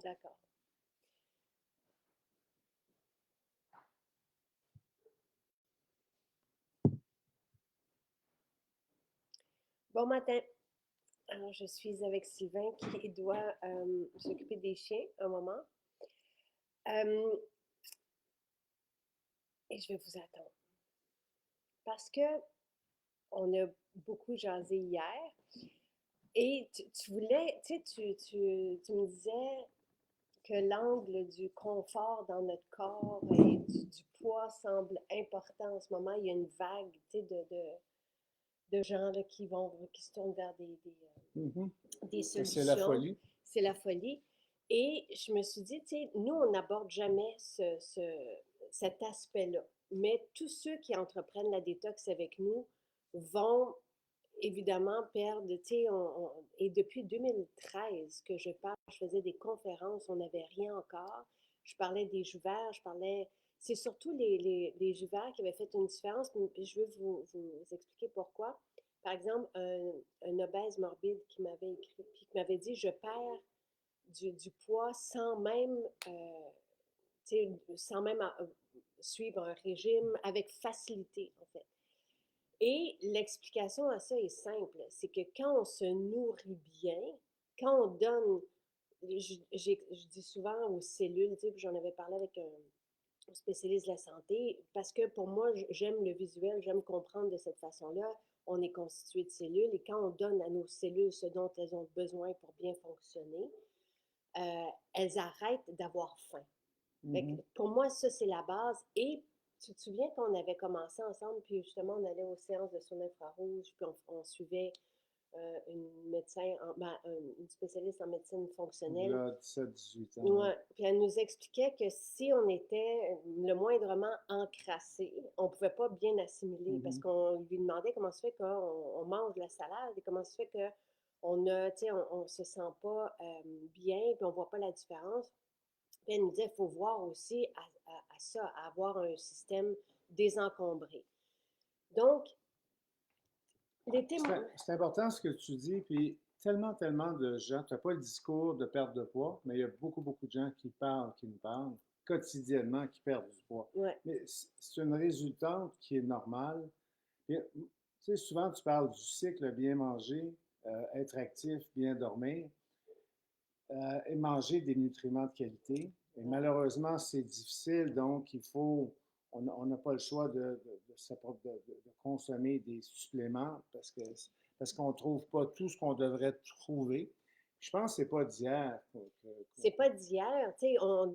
D'accord. Bon matin. Alors, je suis avec Sylvain qui doit s'occuper des chiens un moment. Euh, et je vais vous attendre. Parce que on a beaucoup jasé hier. Et tu voulais, tu me disais que l'angle du confort dans notre corps et du poids semble important en ce moment. Il y a une vague, de gens là, qui se tournent vers Mhm. des C'est la solutions. folie. C'est la folie. Et je me suis dit, tu sais, nous, on n'aborde jamais cet aspect-là. Mais tous ceux qui entreprennent la détox avec nous vont évidemment perdre, tu sais, et depuis 2013 que je parle, je faisais des conférences, on n'avait rien encore. Je parlais des jus verts, c'est surtout les jus verts qui avaient fait une différence, mais je veux vous expliquer pourquoi. Par exemple, un obèse morbide qui m'avait écrit, puis qui m'avait dit, je perds du poids sans même, sans même suivre un régime avec facilité, en fait. Et l'explication à ça est simple, c'est que quand on se nourrit bien, quand on donne, je dis souvent aux cellules, tu sais, j'en avais parlé avec un spécialiste de la santé, parce que pour moi, j'aime le visuel, j'aime comprendre de cette façon-là. On est constitué de cellules et quand on donne à nos cellules ce dont elles ont besoin pour bien fonctionner, elles arrêtent d'avoir faim. Mhm. Pour moi, ça, c'est la base. Et tu te souviens qu'on avait commencé ensemble, puis justement, on allait aux séances de son infrarouge, puis on suivait une médecin, une spécialiste en médecine fonctionnelle. Là, 17, 18 ans, oui. Ouais. Puis elle nous expliquait que si on était le moindrement encrassé, on ne pouvait pas bien assimiler parce Mhm. qu'on lui demandait comment se fait qu'on mange la salade et comment se fait qu'on a, tu sais, on se sent pas bien, puis on voit pas la différence. Puis elle nous disait, il faut voir aussi à ça, à avoir un système désencombré. Donc, l'été, C'est important ce que tu dis, puis tellement de gens, tu n'as pas le discours de perte de poids, mais il y a beaucoup de gens qui nous parlent quotidiennement, qui perdent du poids. ouais, Mais c'est une résultante qui est normale. Puis, tu sais, souvent tu parles du cycle bien manger, être actif, bien dormir, et manger des nutriments de qualité. Et malheureusement, c'est difficile, donc on n'a pas le choix de consommer des suppléments parce qu'on ne trouve pas tout ce qu'on devrait trouver. Je pense que ce n'est pas d'hier. c'est pas d'hier. Tu sais,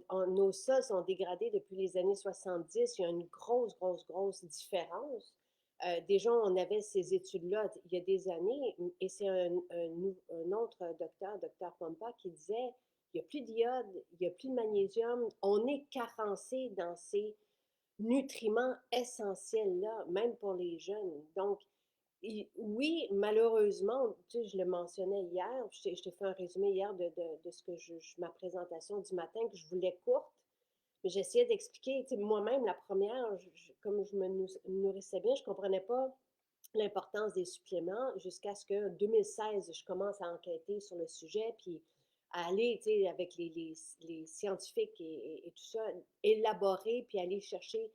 nos sols sont dégradés depuis les années 70. Il y a une grosse différence. Déjà, on avait ces études-là il y a des années, et c'est un autre docteur Pompa, qui disait il n'y a plus d'iode, il n'y a plus de magnésium, on est carencé dans ces nutriments essentiels-là, même pour les jeunes. Donc, oui, malheureusement, tu sais, je le mentionnais hier, je t'ai fait un résumé hier de ce que ma présentation du matin, que je voulais courte, mais j'essayais d'expliquer, tu sais, moi-même, la première, comme je me nourrissais bien, je ne comprenais pas l'importance des suppléments jusqu'à ce que 2016, je commence à enquêter sur le sujet, puis à aller, tu sais, avec les scientifiques et tout ça, élaborer, puis aller chercher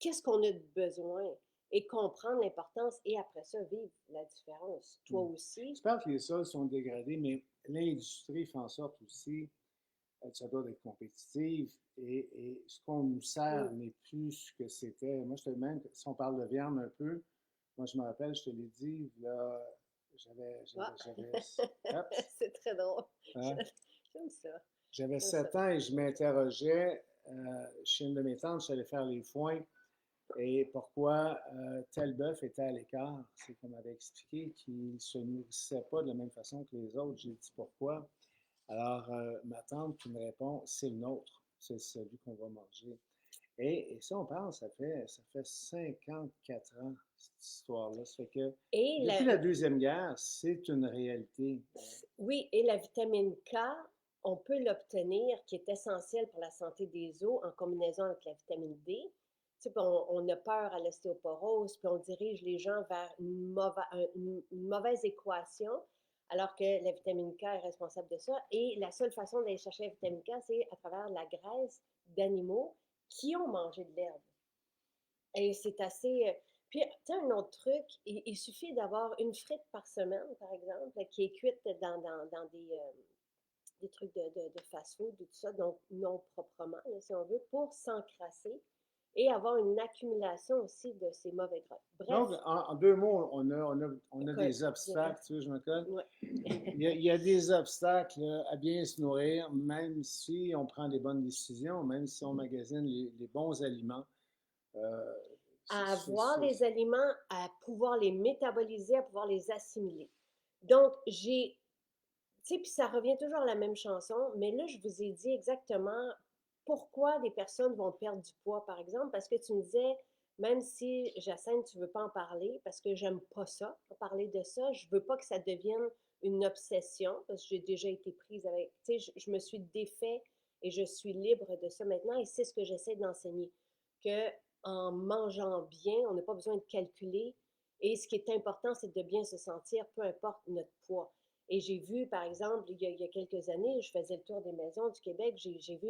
qu'est-ce qu'on a de besoin et comprendre l'importance et après ça, vivre la différence. Toi aussi. Tu parles que les sols sont dégradés, mais l'industrie fait en sorte aussi ça doit être compétitif et ce qu'on nous sert Mm. n'est plus ce que c'était. Moi, je te demande, si on parle de viande un peu, moi, je me rappelle, je te l'ai dit, là, Ah. hop, C'est très drôle. hein, J'aime ça. j'avais J'aime ça. 7 ans et je m'interrogeais chez une de mes tantes, j'allais faire les foins et pourquoi tel bœuf était à l'écart. C'est qu'on m'avait expliqué qu'il ne se nourrissait pas de la même façon que les autres. J'ai dit pourquoi. Alors, ma tante qui me répond, c'est le nôtre, c'est celui qu'on va manger. Et ça, on pense, ça fait 54 ans, cette histoire-là. Ça fait que Et depuis la Deuxième Guerre, c'est une réalité. oui, et la vitamine K, on peut l'obtenir, qui est essentielle pour la santé des os, en combinaison avec la vitamine D. Tu sais, on a peur à l'ostéoporose, puis on dirige les gens vers une mauvaise équation, alors que la vitamine K est responsable de ça. Et la seule façon d'aller chercher la vitamine K, c'est à travers la graisse d'animaux qui ont mangé de l'herbe. Et c'est assez. Puis, tu sais, un autre truc, il suffit d'avoir une frite par semaine, par exemple, qui est cuite dans des trucs de fast-food, tout ça, donc non proprement, là, si on veut, pour s'encrasser et avoir une accumulation aussi de ces mauvais gras. Bref, Donc, en deux mots, on a écoute, des je dirais, obstacles, tu sais, je me colle. ouais. Il y a des obstacles à bien se nourrir, même si on prend des bonnes décisions, même si on magasine les bons aliments. Euh, À avoir les aliments, à pouvoir les métaboliser, à pouvoir les assimiler. Donc, tu sais, puis ça revient toujours à la même chanson, mais là, je vous ai dit exactement pourquoi des personnes vont perdre du poids, par exemple, parce que tu me disais, même si Jacinthe, tu veux pas en parler, parce que j'aime pas ça, parler de ça, je veux pas que ça devienne une obsession, parce que j'ai déjà été prise avec, tu sais, je me suis défait et je suis libre de ça maintenant, et c'est ce que j'essaie d'enseigner, que en mangeant bien, on n'a pas besoin de calculer, et ce qui est important, c'est de bien se sentir, peu importe notre poids. Et j'ai vu, par exemple, il y a quelques années, je faisais le tour des maisons du Québec, j'ai vu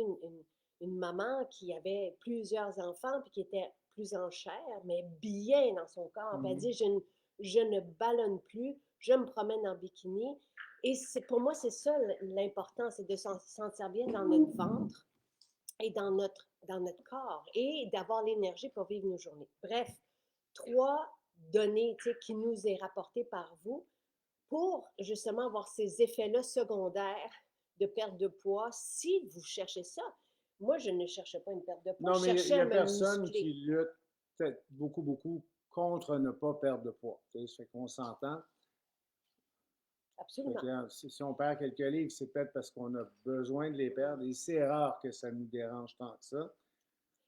une maman qui avait plusieurs enfants puis qui était plus en chair, mais bien dans son corps. Puis elle dit, je ne ballonne plus, je me promène en bikini. Et pour moi, c'est ça l'important, c'est de se sentir bien dans notre ventre et dans notre corps et d'avoir l'énergie pour vivre nos journées. Bref, 3 données qui nous est rapportées par vous pour justement avoir ces effets-là secondaires de perte de poids si vous cherchez ça. Moi, je ne cherchais pas une perte de poids, non, je mais il cherchais y à a me personne muscler. qui lutte peut-être beaucoup contre ne pas perdre de poids. Tu sais, ça fait qu'on s'entend. Fait Absolument. que, si on perd quelques livres, c'est peut-être parce qu'on a besoin de les perdre et c'est rare que ça nous dérange tant que ça.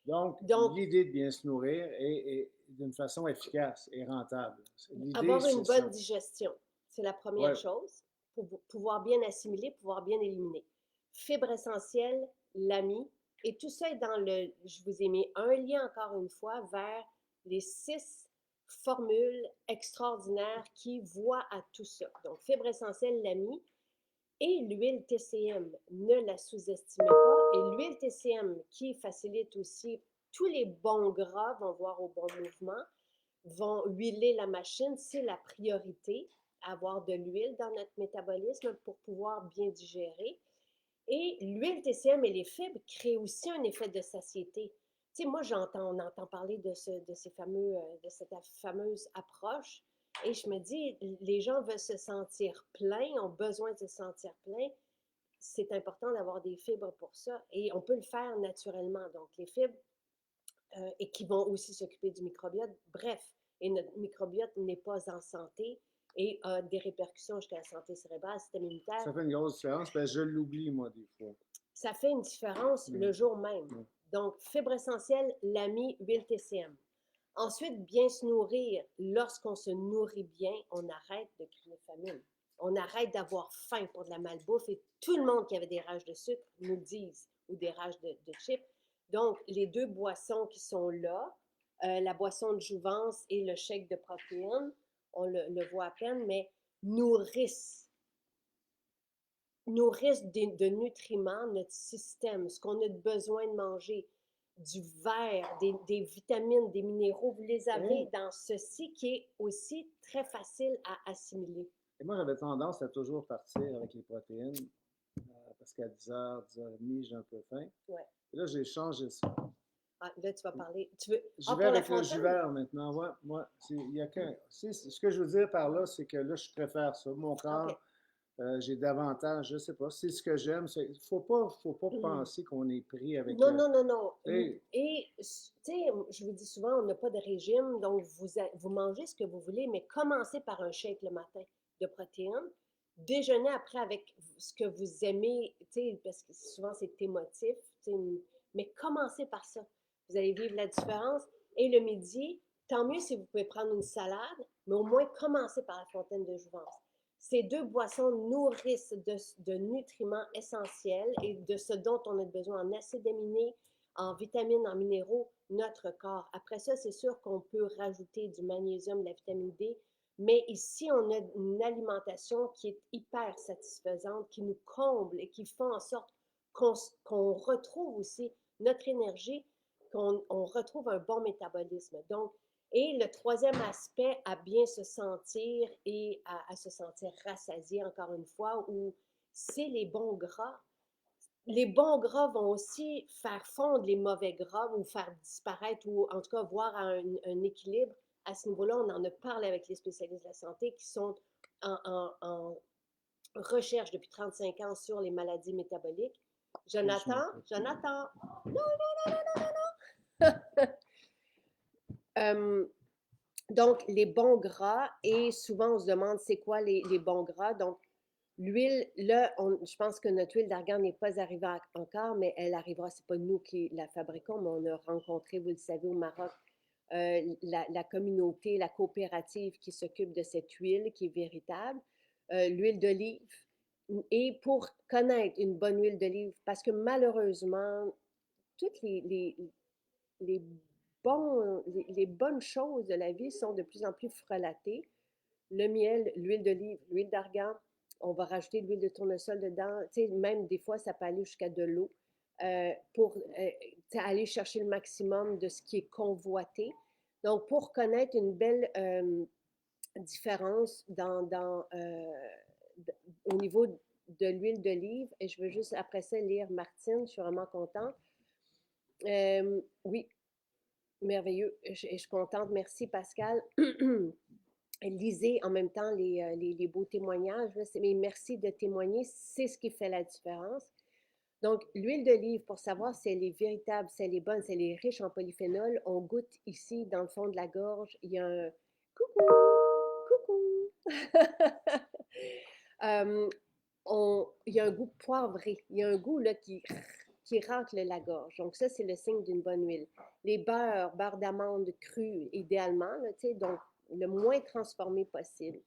Donc, Donc, l'idée de bien se nourrir est d'une façon efficace et rentable. L'idée, avoir c'est une ça. bonne digestion, c'est la première Oui. chose, pour pouvoir bien assimiler, pouvoir bien éliminer. Fibres essentielles, l'AMI, et tout ça est dans le, je vous ai mis un lien encore une fois vers les 6 formules extraordinaires qui voient à tout ça. Donc, fibres essentielles, l'AMI, et l'huile TCM, ne la sous-estimez pas. Et l'huile TCM qui facilite aussi tous les bons gras vont voir au bon mouvement, vont huiler la machine, c'est la priorité, avoir de l'huile dans notre métabolisme pour pouvoir bien digérer. Et l'huile TCM et les fibres créent aussi un effet de satiété. Tu sais, moi, on entend parler de cette fameuse approche, et je me dis, les gens veulent se sentir pleins, ont besoin de se sentir pleins. C'est important d'avoir des fibres pour ça, et on peut le faire naturellement. Donc, les fibres, et qui vont aussi s'occuper du microbiote. Bref, et notre microbiote n'est pas en santé et a des répercussions jusqu'à la santé cérébrale, système immunitaire. Ça fait une grosse différence, parce que je l'oublie, moi, des fois. Ça fait une différence le jour même. Donc, fibres essentielles, l'AMI, huile TCM. Ensuite, bien se nourrir. Lorsqu'on se nourrit bien, on arrête de crier famine. On arrête d'avoir faim pour de la malbouffe, et tout le monde qui avait des rages de sucre nous le disent, ou des rages de chips. Donc, les 2 boissons qui sont là, la boisson de jouvence et le shake de protéines, on le voit à peine, mais nourrissent de nutriments notre système, ce qu'on a besoin de manger, du verre, des vitamines, des minéraux, vous les avez dans ceci qui est aussi très facile à assimiler. Et moi, j'avais tendance à toujours partir avec les protéines, parce qu'à 10h, 10h30, j'ai un peu faim. Ouais. Et là, j'ai changé ça. Ah, là, tu vas parler. Tu veux. J'y vais Pour la avec le jus fontaine? vert maintenant. Ouais, moi, ce que je veux dire par là, c'est que là, je préfère ça. Mon corps, OK. j'ai davantage, je sais pas, c'est ce que j'aime. Il faut pas penser qu'on est pris avec. Non, non, non, non. Hey, Et, tu sais, je vous dis souvent, on n'a pas de régime, donc vous mangez ce que vous voulez, mais commencez par un shake le matin de protéines. Déjeunez après avec ce que vous aimez, tu sais, parce que souvent c'est émotif, tu sais, mais commencez par ça. Vous allez vivre la différence. Et le midi, tant mieux si vous pouvez prendre une salade, mais au moins commencez par la fontaine de jouvence. Ces 2 boissons nourrissent de nutriments essentiels et de ce dont on a besoin en acides aminés, en vitamines, en minéraux, notre corps. Après ça, c'est sûr qu'on peut rajouter du magnésium, de la vitamine D, Mais ici, on a une alimentation qui est hyper satisfaisante, qui nous comble et qui fait en sorte qu'on retrouve aussi notre énergie, qu'on retrouve un bon métabolisme. Donc, et le troisième aspect, à bien se sentir et à se sentir rassasié, encore une fois, où c'est les bons gras. Les bons gras vont aussi faire fondre les mauvais gras ou faire disparaître ou en tout cas voir un équilibre. À ce niveau-là, on en a parlé avec les spécialistes de la santé qui sont en recherche depuis 35 ans sur les maladies métaboliques. Jonathan, Jonathan, euh, donc les bons gras, et souvent on se demande c'est quoi les bons gras. Donc l'huile, là, je pense que notre huile d'argan n'est pas arrivée encore, mais elle arrivera. C'est pas nous qui la fabriquons, mais on a rencontré, vous le savez, au Maroc, la communauté, la coopérative qui s'occupe de cette huile qui est véritable, l'huile d'olive. Et pour connaître une bonne huile d'olive, parce que malheureusement, toutes les, les bonnes choses de la vie sont de plus en plus frelatées. Le miel, l'huile d'olive, l'huile d'argan, on va rajouter de l'huile de tournesol dedans. Tu sais, même des fois, ça peut aller jusqu'à de l'eau pour aller chercher le maximum de ce qui est convoité. Donc, pour connaître une belle différence au niveau de l'huile d'olive, et je veux juste après ça lire Martine, je suis vraiment contente. Oui, merveilleux, je suis contente. Merci Pascal. Lisez en même temps les beaux témoignages. Là, mais merci de témoigner, c'est ce qui fait la différence. Donc, l'huile d'olive, pour savoir si elle est véritable, si elle est bonne, si elle est riche en polyphénol, on goûte ici, dans le fond de la gorge, il y a un coucou, coucou. Il y a un goût poivré, il y a un goût là, qui racle la gorge. Donc, ça, c'est le signe d'une bonne huile. Les beurre d'amande cru, idéalement, là, donc le moins transformé possible.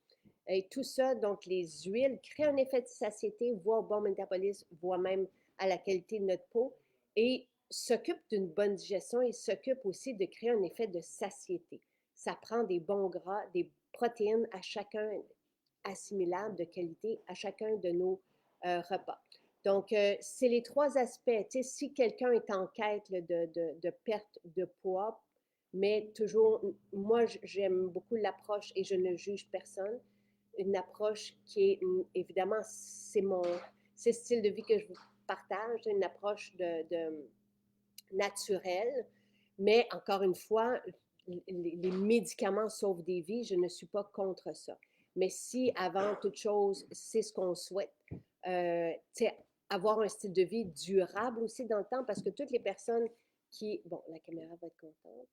Et tout ça, donc les huiles, créent un effet de satiété, voire au bon métabolisme, voire même à la qualité de notre peau, et s'occupe d'une bonne digestion et s'occupe aussi de créer un effet de satiété. Ça prend des bons gras, des protéines à chacun, assimilables de qualité à chacun de nos repas. Donc, c'est les trois aspects. Tu sais, si quelqu'un est en quête de perte de poids, mais toujours, moi, j'aime beaucoup l'approche et je ne juge personne. Une approche qui est, évidemment, c'est le style de vie que je vous partage, une approche de naturelle, mais encore une fois, les médicaments sauvent des vies, je ne suis pas contre ça. Mais si, avant toute chose, c'est ce qu'on souhaite, avoir un style de vie durable aussi dans le temps, parce que toutes les personnes qui... Bon, la caméra va être contente.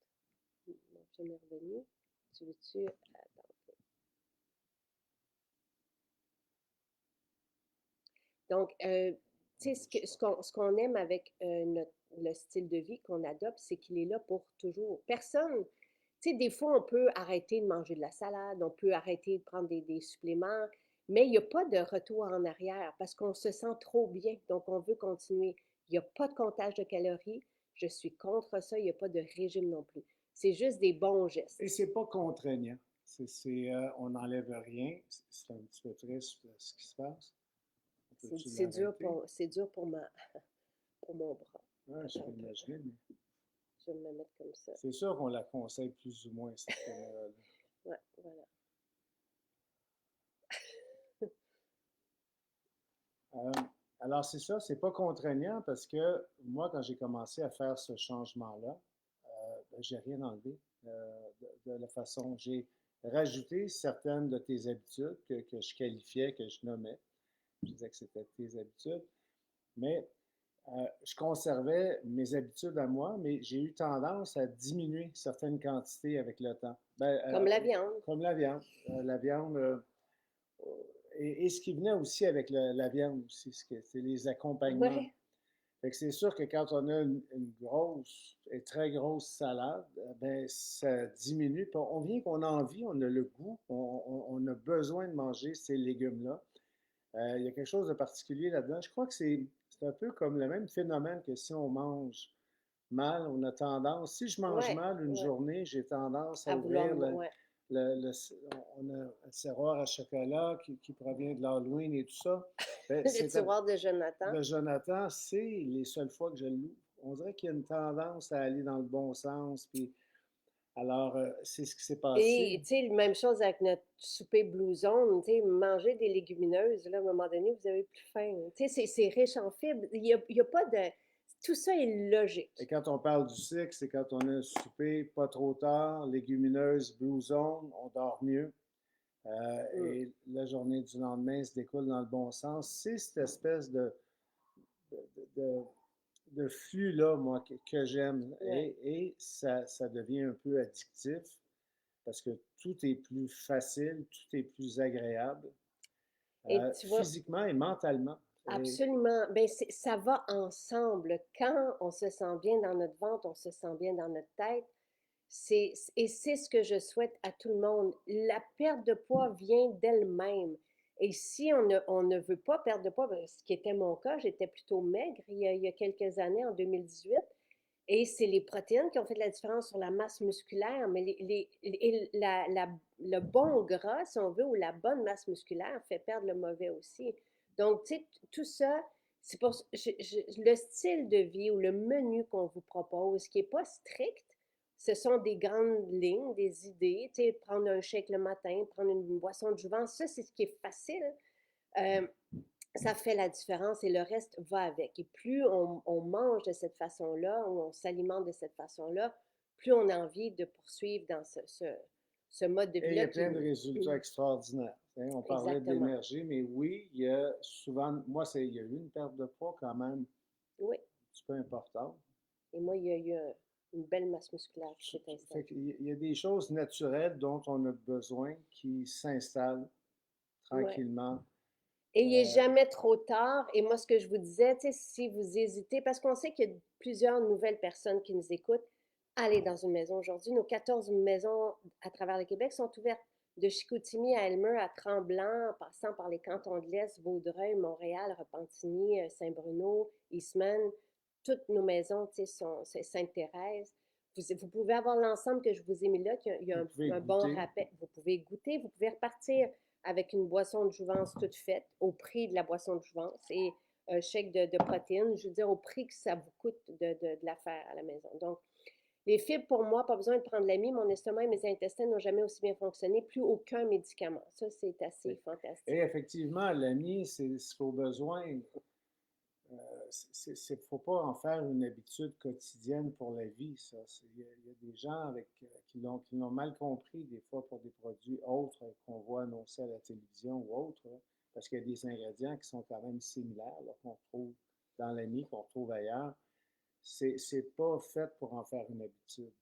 Mon film est revenu. Tu veux-tu... Attends. Donc, tu sais, ce qu'on aime avec le style de vie qu'on adopte, c'est qu'il est là pour toujours. Personne, tu sais, des fois, on peut arrêter de manger de la salade, on peut arrêter de prendre des suppléments, mais il n'y a pas de retour en arrière parce qu'on se sent trop bien, donc on veut continuer. Il n'y a pas de comptage de calories, je suis contre ça, il n'y a pas de régime non plus. C'est juste des bons gestes. Et c'est pas contraignant. On n'enlève rien. C'est un petit peu triste ce qui se passe. C'est dur pour mon bras. Ouais, je peux imaginer, mais je vais me mettre comme ça. C'est sûr qu'on la conseille plus ou moins, cette caméra-là. Ouais, voilà. Alors, c'est ça, c'est pas contraignant parce que moi, quand j'ai commencé à faire ce changement-là, j'ai rien enlevé de la façon. J'ai rajouté certaines de tes habitudes que je qualifiais, que je nommais. Je disais que c'était tes habitudes. Mais je conservais mes habitudes à moi, mais j'ai eu tendance à diminuer certaines quantités avec le temps. Comme la viande. Comme la viande. La viande. Et ce qui venait aussi avec la viande aussi, c'est les accompagnements. Ouais. Fait que c'est sûr que quand on a une grosse et très grosse salade, ben ça diminue. On vient qu'on a envie, on a le goût, on a besoin de manger ces légumes-là. Il y a quelque chose de particulier là-dedans. Je crois que c'est un peu comme le même phénomène que si on mange mal, on a tendance, si je mange Ouais, mal une ouais. journée, j'ai tendance à À vouloir, ouvrir ouais. on a un tiroir à chocolat qui provient de l'Halloween et tout ça. Ben, Le tiroir de Jonathan. le Jonathan, c'est les seules fois que je l'ouvre. On dirait qu'il y a une tendance à aller dans le bon sens. Puis, alors, c'est ce qui s'est passé. Et, tu sais, même chose avec notre souper Blue Zone, tu sais, manger des légumineuses, là, à un moment donné, vous avez plus faim. Tu sais, c'est riche en fibres. Il y a pas de... Tout ça est Et logique. quand on parle du cycle, c'est quand on a souper pas trop tard, légumineuse, Blue Zone, on dort mieux. Mm. Et la journée du lendemain se découle dans le bon sens. C'est cette espèce de, de, de flux-là, moi, que j'aime. Ouais. Et ça devient un peu addictif parce que tout est plus facile, tout est plus agréable, Et tu vois, physiquement et mentalement. Et, absolument. Ben, ça va ensemble. Quand on se sent bien dans notre ventre, on se sent bien dans notre tête. Et c'est ce que je souhaite à tout le monde. La perte de poids vient d'elle-même. Et si on ne veut pas perdre de poids, ben, ce qui était mon cas, j'étais plutôt maigre il y a quelques années, en 2018. Et c'est les protéines qui ont fait la différence sur la masse musculaire, mais le bon gras, si on veut, ou la bonne masse musculaire fait perdre le mauvais aussi. Donc, tu sais, tout ça, c'est pour le style de vie ou le menu qu'on vous propose, qui n'est pas strict, ce sont des grandes lignes, des idées, tu sais, prendre un shake le matin, prendre une boisson de jouvence, ça, c'est ce qui est facile. Euh, Ça fait la différence et le reste va avec. Et plus on mange de cette façon-là, ou on s'alimente de cette façon-là, plus on a envie de poursuivre dans ce mode de et il y vie-là a qui... plein de résultats extraordinaires. Hein. On parlait de Exactement. l'énergie, mais oui, il y a souvent, moi, il y a eu une perte de poids quand même un Oui. petit peu importante. Et moi, il y a eu une belle masse musculaire qui s'est Fait installée. qu'il y a des choses naturelles dont on a besoin qui s'installent Oui. tranquillement. Et il n'est Euh, jamais trop tard. Et moi, ce que je vous disais, tu sais, si vous hésitez, parce qu'on sait qu'il y a plusieurs nouvelles personnes qui nous écoutent, allez dans une maison aujourd'hui. Nos 14 maisons à travers le Québec sont ouvertes. De Chicoutimi à Elmer, à Tremblant, en passant par les cantons de l'Est, Vaudreuil, Montréal, Repentigny, Saint-Bruno, Eastman, toutes nos maisons, tu sais, sont Sainte-Thérèse. Vous pouvez avoir l'ensemble que je vous ai mis là, qu'il y a vous pouvez un bon goûter. rappel. Vous pouvez goûter, vous pouvez repartir avec une boisson de jouvence toute faite au prix de la boisson de jouvence et un chèque de protéines, je veux dire, au prix que ça vous coûte de la faire à la maison. Donc, les fibres, pour moi, pas besoin de prendre l'ami. Mon estomac et mes intestins n'ont jamais aussi bien fonctionné. Plus aucun médicament. Ça, c'est assez Et fantastique. effectivement, l'ami, c'est ce qu'au besoin. Il ne faut pas en faire une habitude quotidienne pour la vie, ça. Il y a des gens qui l'ont mal compris, des fois, pour des produits autres qu'on voit annoncés à la télévision ou autres, hein, parce qu'il y a des ingrédients qui sont quand même similaires, qu'on trouve dans l'ami, qu'on trouve ailleurs. C'est pas fait pour en faire une habitude.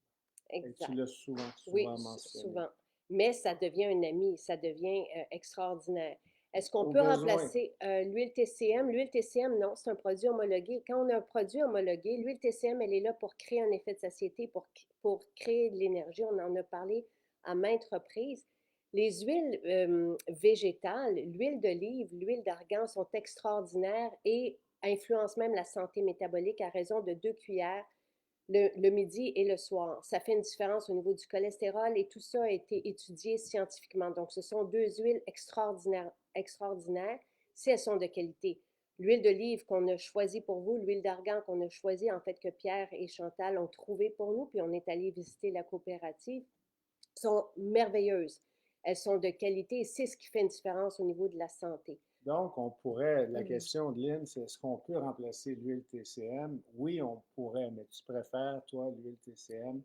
Et tu Exact. l'as Oui, souvent mentionné. souvent. Mais ça devient un ami, ça devient extraordinaire. Est-ce qu'on Au peut besoin. remplacer l'huile TCM? L'huile TCM, non, c'est un produit homologué. Quand on a un produit homologué, l'huile TCM, elle est là pour créer un effet de satiété, pour créer de l'énergie. On en a parlé à maintes reprises. Les huiles végétales, l'huile d'olive, l'huile d'argan sont extraordinaires et influencent même la santé métabolique à raison de 2 cuillères le midi et le soir. Ça fait une différence au niveau du cholestérol et tout ça a été étudié scientifiquement. Donc, ce sont deux huiles extraordinaires si elles sont de qualité. L'huile d'olive qu'on a choisie pour vous, l'huile d'argan qu'on a choisie, en fait, que Pierre et Chantal ont trouvé pour nous, puis on est allé visiter la coopérative, sont merveilleuses. Elles sont de qualité et c'est ce qui fait une différence au niveau de la santé. Donc, la question de Lynn, c'est est-ce qu'on peut remplacer l'huile TCM? Oui, on pourrait, mais tu préfères, toi, l'huile TCM?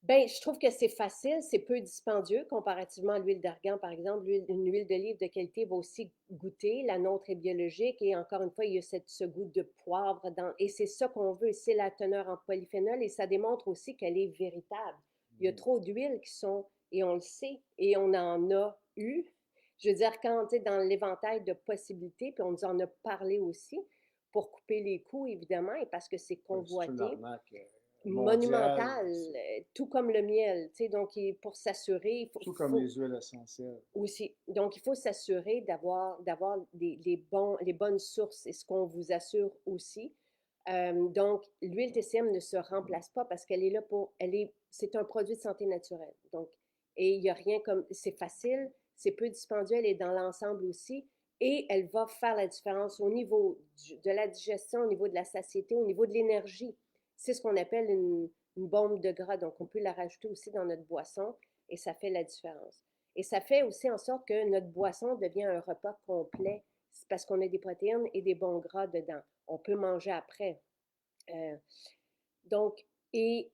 Ben, je trouve que c'est facile, c'est peu dispendieux comparativement à l'huile d'argan, par exemple. Une huile d'olive de qualité va aussi goûter. La nôtre est biologique et encore une fois, il y a ce goût de poivre dans, et c'est ça qu'on veut, c'est la teneur en polyphénol et ça démontre aussi qu'elle est véritable. Il y a Mm. trop d'huiles qui sont, et on le sait, et on en a eu. Je veux dire, quand tu es dans l'éventail de possibilités, puis on nous en a parlé aussi, pour couper les coûts, évidemment, et parce que c'est C'est une convoité arnaque mondiale, monumental, tout comme le miel, tu sais, donc pour s'assurer, tout comme les huiles essentielles. aussi, donc il faut s'assurer d'avoir les bonnes sources, et ce qu'on vous assure aussi. Donc, l'huile TCM ne se remplace pas parce qu'elle est là c'est un produit de santé naturelle. Donc, Et il n'y a rien comme, c'est facile, c'est peu dispendieux, elle est dans l'ensemble aussi, et elle va faire la différence au niveau de la digestion, au niveau de la satiété, au niveau de l'énergie. C'est ce qu'on appelle une bombe de gras, donc on peut la rajouter aussi dans notre boisson, et ça fait la différence. Et ça fait aussi en sorte que notre boisson devient un repas complet, parce qu'on a des protéines et des bons gras dedans. On peut manger après. Euh, donc, et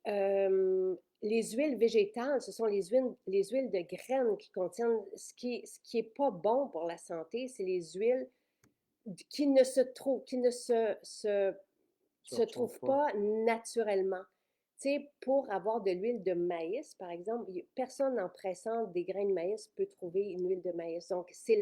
les huiles végétales, ce sont les huiles de graines qui contiennent, ce qui est pas bon pour la santé, c'est les huiles qui ne se trouvent, qui ne se trouvent pas naturellement. Tu sais, pour avoir de l'huile de maïs, par exemple, personne en pressant des grains de maïs peut trouver une huile de maïs. Donc, c'est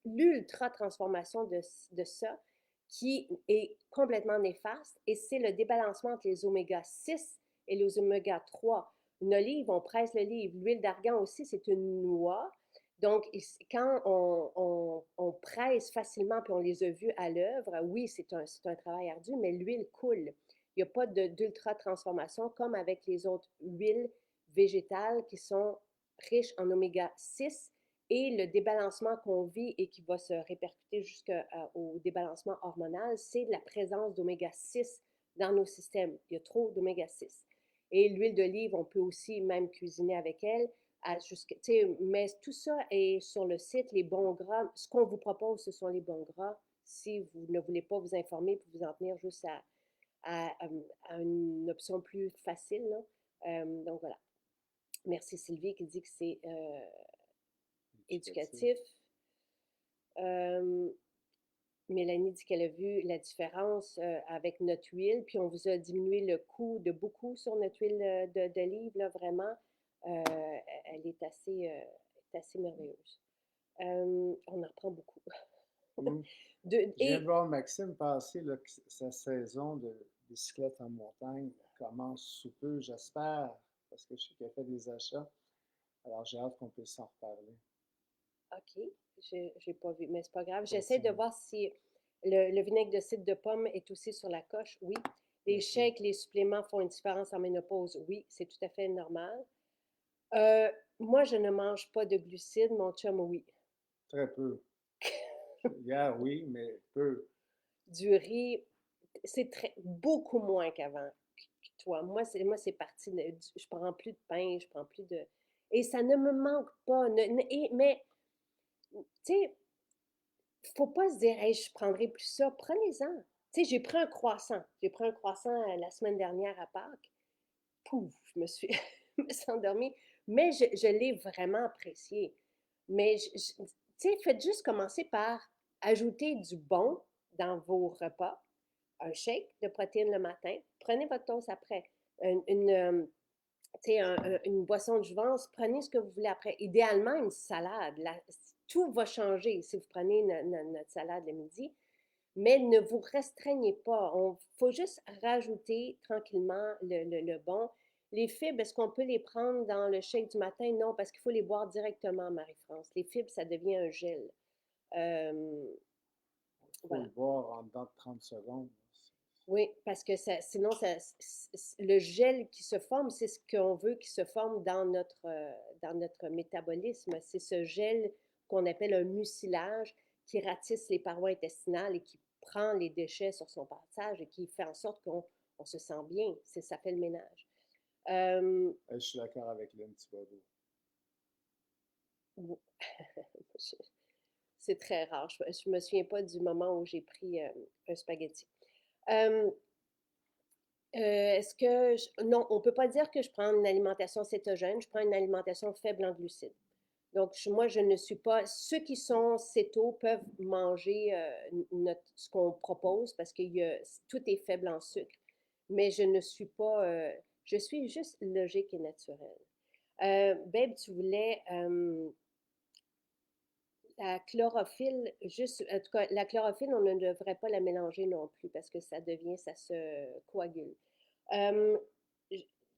l'ultra transformation de ça qui est complètement néfaste et c'est le débalancement entre les oméga 6 et les oméga 3. Une olive, on presse l'olive. L'huile d'argan aussi, c'est une noix. Donc, quand on presse facilement, puis on les a vus à l'œuvre, oui, c'est un travail ardu, mais l'huile coule. Il n'y a pas d'ultra-transformation comme avec les autres huiles végétales qui sont riches en oméga 6 et le débalancement qu'on vit et qui va se répercuter jusqu'au débalancement hormonal, c'est la présence d'oméga 6 dans nos systèmes. Il y a trop d'oméga 6. Et l'huile d'olive, on peut aussi même cuisiner avec elle. Mais tout ça est sur le site, les bons gras. Ce qu'on vous propose, ce sont les bons gras. Si vous ne voulez pas vous informer pour vous en tenir juste à une option plus facile. Donc voilà. Merci Sylvie qui dit que c'est éducatif. Mélanie dit qu'elle a vu la différence avec notre huile, puis on vous a diminué le coût de beaucoup sur notre huile d'olive, là, vraiment. Elle est assez merveilleuse. On en reprend beaucoup. Je viens de voir Maxime passer là, que sa saison de bicyclette en montagne commence sous peu, j'espère, parce que je sais qu'elle fait des achats. Alors, j'ai hâte qu'on puisse s'en reparler. OK. J'ai pas vu, mais c'est pas grave. J'essaie de voir si le vinaigre de cidre de pomme est aussi sur la coche. Oui. Les shakes, les suppléments font une différence en ménopause. Oui, c'est tout à fait normal. Moi, je ne mange pas de glucides. Mon chum, oui. Très peu. Hier, oui, mais peu. Du riz, c'est beaucoup moins qu'avant. Toi. Moi, c'est parti. Je prends plus de pain, je prends plus de. Et ça ne me manque pas. Mais, tu sais, faut pas se dire, hey, je prendrai plus ça. Prenez-en. Tu sais, j'ai pris un croissant. J'ai pris un croissant la semaine dernière à Pâques. Pouf, je me suis endormie. Mais je l'ai vraiment apprécié. Mais, tu sais, faites juste commencer par ajouter du bon dans vos repas. Un shake de protéines le matin. Prenez votre toast après. Une une boisson de jouvence, prenez ce que vous voulez après. Idéalement, une salade. Tout va changer si vous prenez notre salade le midi, mais ne vous restreignez pas. Il faut juste rajouter tranquillement le bon. Les fibres, est-ce qu'on peut les prendre dans le shake du matin? Non, parce qu'il faut les boire directement, Marie-France. Les fibres, ça devient un gel. Il faut le boire en dedans de 30 secondes. Oui, parce que sinon, le gel qui se forme, c'est ce qu'on veut qui se forme dans notre métabolisme. C'est ce gel qu'on appelle un mucilage qui ratisse les parois intestinales et qui prend les déchets sur son passage et qui fait en sorte qu'on se sent bien. Ça fait le ménage. Je suis d'accord avec Lynn Thibodeau. C'est très rare. Je ne me souviens pas du moment où j'ai pris un spaghetti. Est-ce que non, on ne peut pas dire que je prends une alimentation cétogène, je prends une alimentation faible en glucides. Donc, moi, je ne suis pas. Ceux qui sont céto peuvent manger ce qu'on propose parce que tout est faible en sucre. Mais je ne suis pas. Je suis juste logique et naturelle. Babe, tu voulais. La chlorophylle, en tout cas, la chlorophylle, on ne devrait pas la mélanger non plus parce que ça se coagule.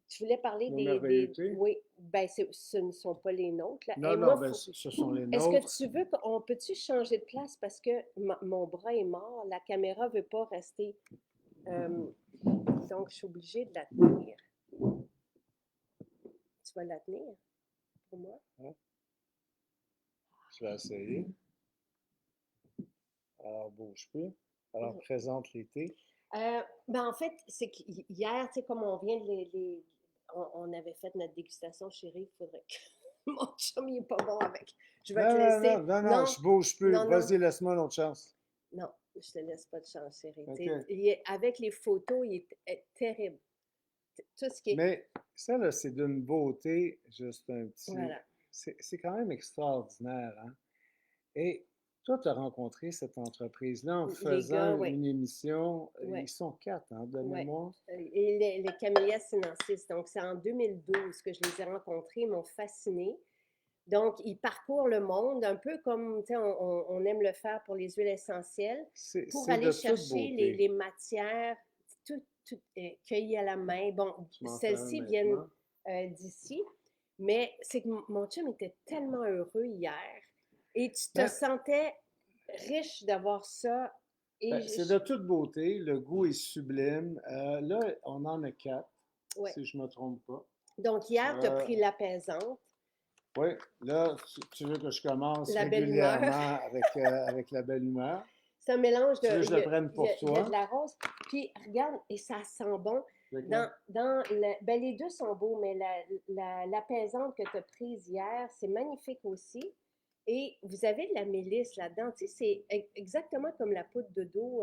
Tu voulais parler oui, ben ce ne sont pas les nôtres. Là. Non, non, ce sont les nôtres. Est-ce que tu veux peut-tu changer de place parce que mon bras est mort, la caméra ne veut pas rester. Donc, je suis obligée de la tenir. Tu vas la tenir pour moi. Hein? Je vais essayer. Alors, bouge plus. Alors, Mhm. présente l'été. Ben en fait, c'est qu'hier, tu sais, comme on vient de on avait fait notre dégustation, chérie, il faudrait que mon chum, il est pas bon avec. Je vais Non, te non, non, laisser. non, non, Non, je bouge plus. non, non, Vas-y, laisse-moi une autre chance. non, je te laisse pas de chance, chérie. Tu sais, OK. avec les photos, est terrible. Tout ce qui est. Mais ça, là, c'est d'une beauté, juste un petit. Voilà. C'est quand même extraordinaire, hein? Et toi, tu as rencontré cette entreprise-là en Les gars, faisant ouais, une émission. Ils ouais. sont quatre, hein, de Ouais. mémoire. Et les Camellias sinensis. Donc, c'est en 2012 que je les ai rencontrés. Ils m'ont fascinée. Donc, ils parcourent le monde un peu comme on aime le faire pour les huiles essentielles pour C'est aller de toute chercher beauté. les matières tout cueillies à la main. Bon, Je m'en fais un celles-ci viennent maintenant. d'ici, mais c'est que mon chum était tellement heureux hier et tu te Ben, sentais riche d'avoir ça. Et c'est de toute beauté. Le goût est sublime. Là, on en a quatre, ouais. si je ne me trompe pas. Donc, hier, tu as Euh, pris l'apaisante, oui, là, tu veux que je commence la belle humeur. régulièrement avec la belle humeur. C'est un mélange Tu veux de. que je le prenne pour Il y a de toi? la rose. Puis, regarde, et ça sent bon. Lequel? Ben, les deux sont beaux, mais l'apaisante que tu as prise hier, c'est magnifique aussi. Et vous avez de la mélisse là-dedans. Tu sais, c'est exactement comme la poudre de dos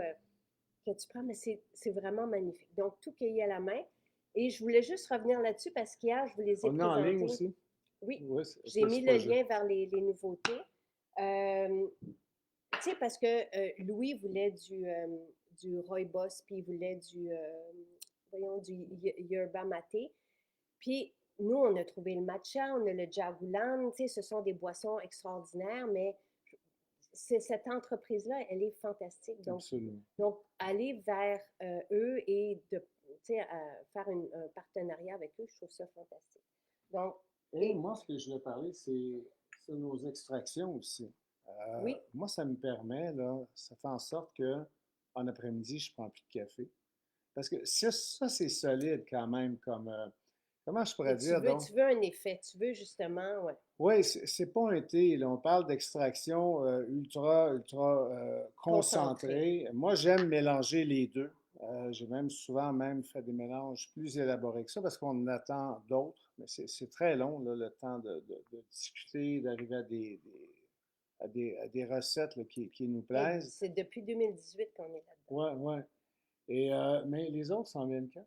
que tu prends, mais c'est vraiment magnifique. Donc, tout cueilli à la main. Et je voulais juste revenir là-dessus parce qu'hier, je vous les ai On est en ligne présentés. aussi? Oui, Oui, j'ai ok, mis c'est le pas juste. lien vers les nouveautés. Tu sais, parce que Louis voulait du rooibos, puis il voulait voyons, yerba maté. Puis nous, on a trouvé le matcha, on a le jagulan, tu sais, ce sont des boissons extraordinaires, mais cette entreprise-là, elle est fantastique. Absolument. Donc aller vers eux et de, tu sais, faire un partenariat avec eux, je trouve ça fantastique. Donc, Et et moi, ce que je vais parler, c'est nos extractions aussi. oui, Moi, ça me permet, là, ça fait en sorte que en après-midi, je ne prends plus de café. Parce que ça c'est solide quand même comme, comment je pourrais mais dire, donc, tu veux un effet, tu veux justement, ouais, oui, c'est pas un thé, là, on parle d'extraction ultra concentré. concentrée. Moi, j'aime mélanger les deux. J'ai même souvent même fait des mélanges plus élaborés que ça parce qu'on en attend d'autres, mais c'est très long, là, le temps de discuter, d'arriver à des recettes là, qui nous plaisent. C'est depuis 2018 qu'on est là-dedans. Ouais, ouais. Et, mais les autres s'en viennent quand?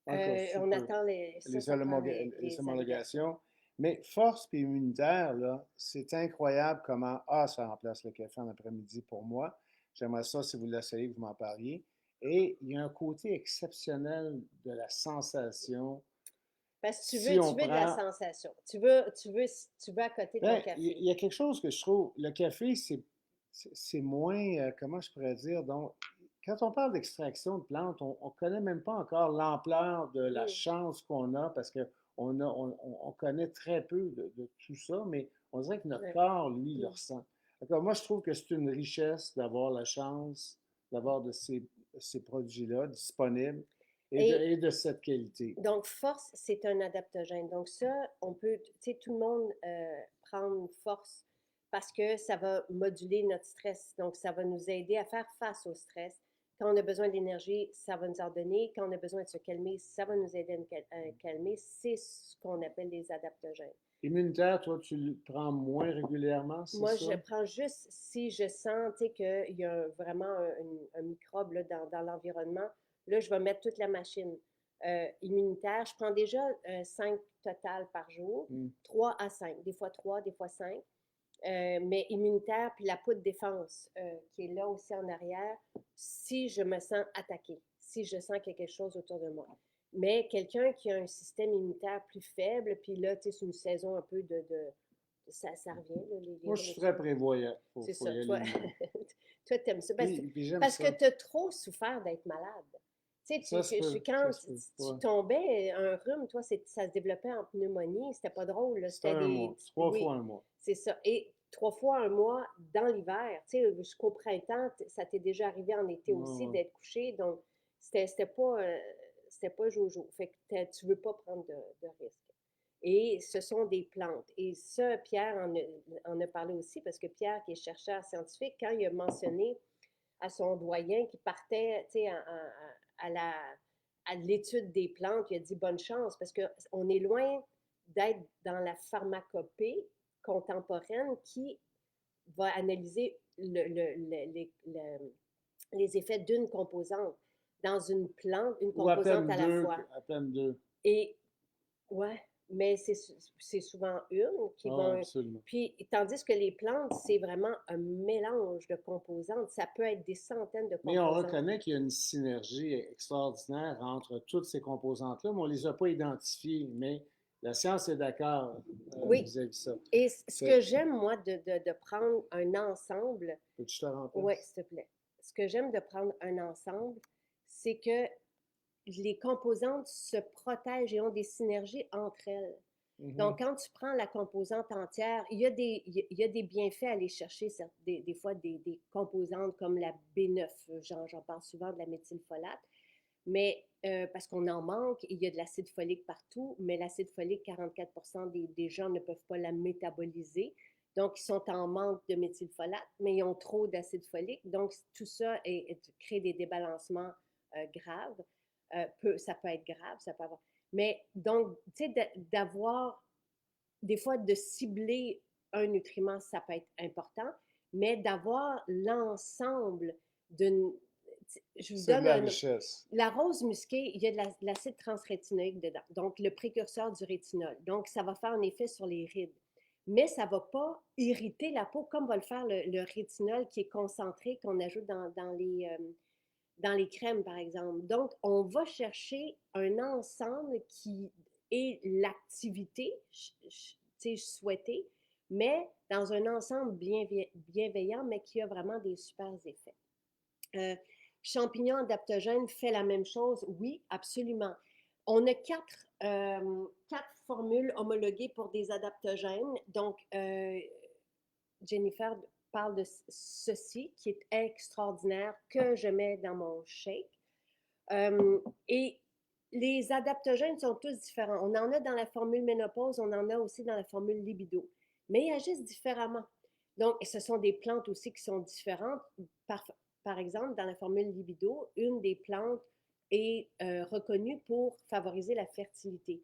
Encore sous On peu. attend ça prend Les les allégations. homologations. Mais force et immunitaire, là, c'est incroyable comment ça remplace le café en après-midi pour moi. J'aimerais ça, si vous l'essayez, que vous m'en parliez. Et il y a un côté exceptionnel de la sensation. Parce que Si on tu veux de la prend. sensation. Tu veux à côté ton Ben, café. y a quelque chose que je trouve. Le café, c'est moins. Comment je pourrais dire? Donc, quand on parle d'extraction de plantes, on ne connaît même pas encore l'ampleur de la Mm, chance qu'on a parce qu'on connaît très peu de tout ça, mais on dirait que notre ouais, corps, lui, le mm. ressent. Alors, moi, je trouve que c'est une richesse d'avoir la chance d'avoir ces produits-là disponibles Et et de cette qualité. donc, force, c'est un adaptogène. Donc, ça, on peut, tu sais, tout le monde prendre force parce que ça va moduler notre stress. Donc, ça va nous aider à faire face au stress. Quand on a besoin d'énergie, ça va nous en donner. Quand on a besoin de se calmer, ça va nous aider à calmer. C'est ce qu'on appelle les adaptogènes. Immunitaire, toi, tu le prends moins régulièrement, c'est Moi, ça? je prends juste si je sens qu'il y a vraiment un microbe là, dans l'environnement. Là, je vais mettre toute la machine immunitaire. Je prends déjà 5 total par jour, Hmm. 3 à 5, des fois 3, des fois 5. Mais immunitaire, puis la poudre défense qui est là aussi en arrière, si je me sens attaquée, si je sens qu'il y a quelque chose autour de moi. Mais quelqu'un qui a un système immunitaire plus faible, puis là, tu sais, c'est une saison un peu ça revient, là, les Moi, je suis très rhumatismes. prévoyant. C'est Faut ça. y aller Toi, de même. toi, t'aimes ça. Puis j'aime Parce que ça. tu as trop souffert d'être malade. Tu sais, Ça se peut, ça quand se peut. tu Ouais. tombais, un rhume, toi, ça se développait en pneumonie. C'était pas drôle, là. C'est C'était un mois. Trois Oui, fois un mois. c'est ça. Et 3 fois un mois dans l'hiver. Tu sais, jusqu'au printemps, ça t'est déjà arrivé en été Ouais, aussi ouais. d'être couché. Donc, c'était pas jojo. Fait que tu veux pas prendre de risque. Et ce sont des plantes. Et ça, Pierre en a parlé aussi, parce que Pierre, qui est chercheur scientifique, quand il a mentionné à son doyen qui partait, tu sais, à la, à l'étude des plantes, il a dit bonne chance, parce qu'on est loin d'être dans la pharmacopée contemporaine qui va analyser les effets d'une composante dans une plante, une Ou composante à la fois. à peine deux. Et ouais, mais c'est souvent une qui Ah, vont. absolument. Puis, tandis que les plantes, c'est vraiment un mélange de composantes. Ça peut être des centaines de Mais on composantes. reconnaît qu'il y a une synergie extraordinaire entre toutes ces composantes-là, mais on ne les a pas identifiées. Mais la science est d'accord Oui. vis-à-vis de ça. Et ce que j'aime, moi, de prendre un ensemble, Peux-tu te oui, remplacer? s'il te plaît. Ce que j'aime de prendre un ensemble, c'est que les composantes se protègent et ont des synergies entre elles. Donc, quand tu prends la composante entière, il y a des bienfaits à aller chercher, des fois, des composantes comme la B9. J'en parle souvent de la méthylfolate, mais parce qu'on en manque, il y a de l'acide folique partout, mais l'acide folique, 44% des gens ne peuvent pas la métaboliser. Donc, ils sont en manque de méthylfolate, mais ils ont trop d'acide folique. Donc, tout ça crée des débalancements graves. Ça peut être grave, ça peut avoir. Mais donc, tu sais, d'avoir, des fois, de cibler un nutriment, ça peut être important, mais d'avoir l'ensemble d'une. Je vous C'est de donne la un. richesse. La rose musquée, il y a de l'acide transrétinoïque dedans, donc le précurseur du rétinol. Donc, ça va faire un effet sur les rides. Mais ça ne va pas irriter la peau comme va le faire le rétinol qui est concentré, qu'on ajoute dans les crèmes, par exemple. Donc, on va chercher un ensemble qui est l'activité souhaitée, mais dans un ensemble bienveillant, mais qui a vraiment des super effets. Champignon adaptogène fait la même chose? Oui, absolument. On a quatre formules homologuées pour des adaptogènes. Donc, Jennifer parle de ceci, qui est extraordinaire, que je mets dans mon shake. Et les adaptogènes sont tous différents. On en a dans la formule ménopause, on en a aussi dans la formule libido, mais ils agissent différemment. Donc, ce sont des plantes aussi qui sont différentes. Par exemple, dans la formule libido, une des plantes est reconnue pour favoriser la fertilité.